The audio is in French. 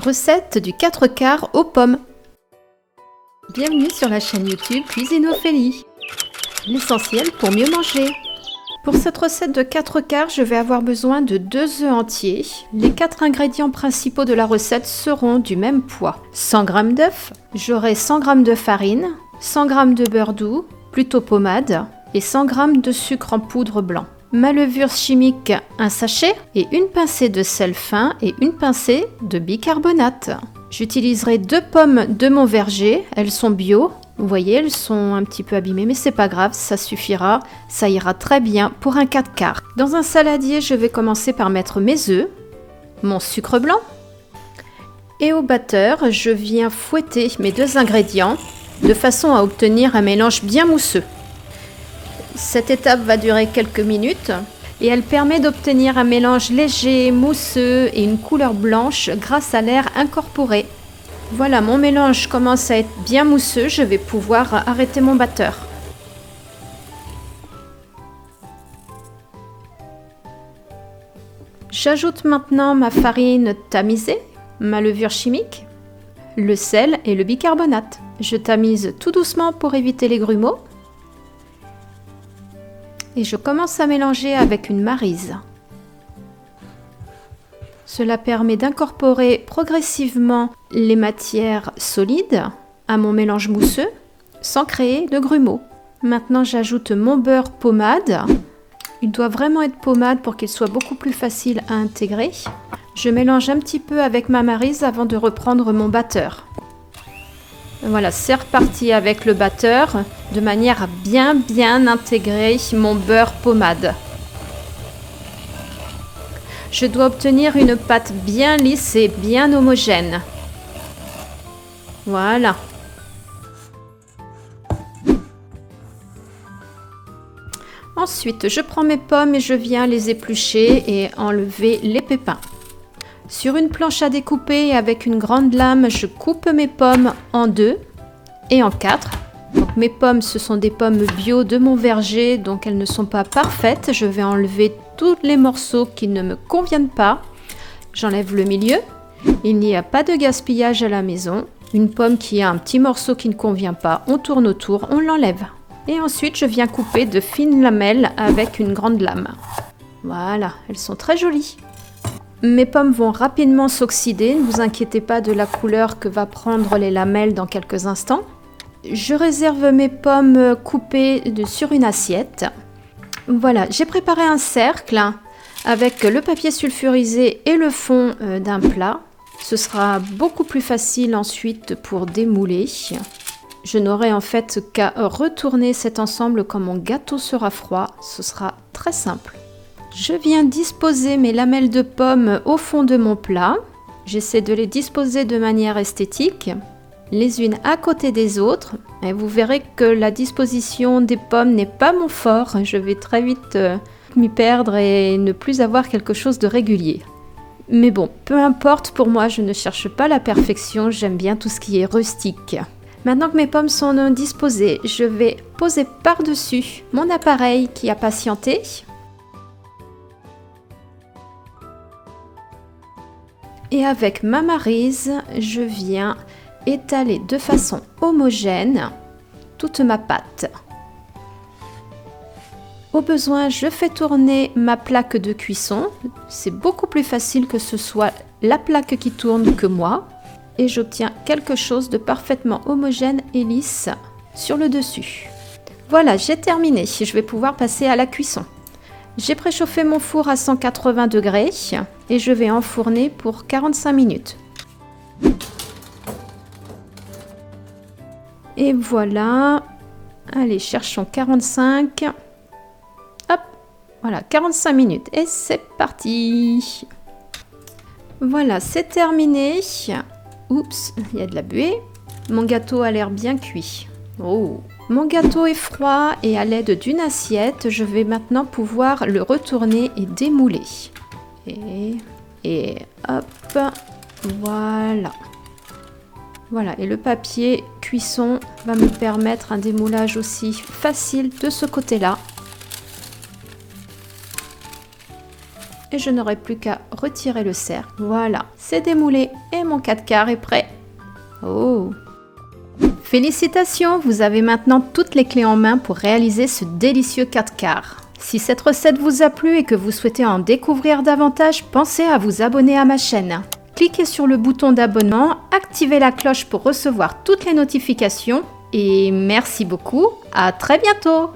Recette du 4/4 aux pommes. Bienvenue sur la chaîne YouTube Cuisine Ophélie. L'essentiel pour mieux manger. Pour cette recette de 4/4, je vais avoir besoin de 2 œufs entiers. Les 4 ingrédients principaux de la recette seront du même poids. 100 g d'œufs, j'aurai 100 g de farine, 100 g de beurre doux, plutôt pommade, et 100 g de sucre en poudre blanc. Ma levure chimique, un sachet, et une pincée de sel fin et une pincée de bicarbonate. J'utiliserai 2 pommes de mon verger, elles sont bio. Vous voyez, elles sont un petit peu abîmées, mais c'est pas grave, ça suffira, ça ira très bien pour un 4/4. Dans un saladier, je vais commencer par mettre mes œufs, mon sucre blanc, et au batteur, je viens fouetter mes 2 ingrédients de façon à obtenir un mélange bien mousseux. Cette étape va durer quelques minutes et elle permet d'obtenir un mélange léger, mousseux et une couleur blanche grâce à l'air incorporé. Voilà, mon mélange commence à être bien mousseux, je vais pouvoir arrêter mon batteur. J'ajoute maintenant ma farine tamisée, ma levure chimique, le sel et le bicarbonate. Je tamise tout doucement pour éviter les grumeaux. Et je commence à mélanger avec une maryse. Cela permet d'incorporer progressivement les matières solides à mon mélange mousseux sans créer de grumeaux. Maintenant, j'ajoute mon beurre pommade. Il doit vraiment être pommade pour qu'il soit beaucoup plus facile à intégrer. Je mélange un petit peu avec ma maryse avant de reprendre mon batteur. Voilà, c'est reparti avec le batteur de manière à bien intégrer mon beurre pommade. Je dois obtenir une pâte bien lisse et bien homogène. Voilà. Ensuite, je prends mes pommes et je viens les éplucher et enlever les pépins. Sur une planche à découper avec une grande lame, je coupe mes pommes en 2 et en 4. Donc mes pommes, ce sont des pommes bio de mon verger, donc elles ne sont pas parfaites. Je vais enlever tous les morceaux qui ne me conviennent pas. J'enlève le milieu. Il n'y a pas de gaspillage à la maison. Une pomme qui a un petit morceau qui ne convient pas, on tourne autour, on l'enlève. Et ensuite, je viens couper de fines lamelles avec une grande lame. Voilà, elles sont très jolies. Mes pommes vont rapidement s'oxyder, ne vous inquiétez pas de la couleur que va prendre les lamelles dans quelques instants. Je réserve mes pommes coupées sur une assiette. Voilà, j'ai préparé un cercle avec le papier sulfurisé et le fond d'un plat. Ce sera beaucoup plus facile ensuite pour démouler. Je n'aurai en fait qu'à retourner cet ensemble quand mon gâteau sera froid. Ce sera très simple. Je viens disposer mes lamelles de pommes au fond de mon plat. J'essaie de les disposer de manière esthétique, les unes à côté des autres. Et vous verrez que la disposition des pommes n'est pas mon fort. Je vais très vite m'y perdre et ne plus avoir quelque chose de régulier. Mais bon, peu importe, pour moi, je ne cherche pas la perfection. J'aime bien tout ce qui est rustique. Maintenant que mes pommes sont disposées, je vais poser par-dessus mon appareil qui a patienté. Et avec ma maryse, je viens étaler de façon homogène toute ma pâte. Au besoin, je fais tourner ma plaque de cuisson. C'est beaucoup plus facile que ce soit la plaque qui tourne que moi. Et j'obtiens quelque chose de parfaitement homogène et lisse sur le dessus. Voilà, j'ai terminé. Je vais pouvoir passer à la cuisson. J'ai préchauffé mon four à 180 degrés et je vais enfourner pour 45 minutes. Et voilà. Allez, cherchons 45. Hop, voilà, 45 minutes. Et c'est parti. Voilà, c'est terminé. Oups, il y a de la buée. Mon gâteau a l'air bien cuit. Oh. Mon gâteau est froid et à l'aide d'une assiette, je vais maintenant pouvoir le retourner et démouler. Et hop, voilà. Voilà, et le papier cuisson va me permettre un démoulage aussi facile de ce côté-là. et je n'aurai plus qu'à retirer le cercle. Voilà, c'est démoulé et mon 4 quarts est prêt. Oh! Félicitations, vous avez maintenant toutes les clés en main pour réaliser ce délicieux 4 quarts. Si cette recette vous a plu et que vous souhaitez en découvrir davantage, pensez à vous abonner à ma chaîne. Cliquez sur le bouton d'abonnement, activez la cloche pour recevoir toutes les notifications et merci beaucoup, à très bientôt!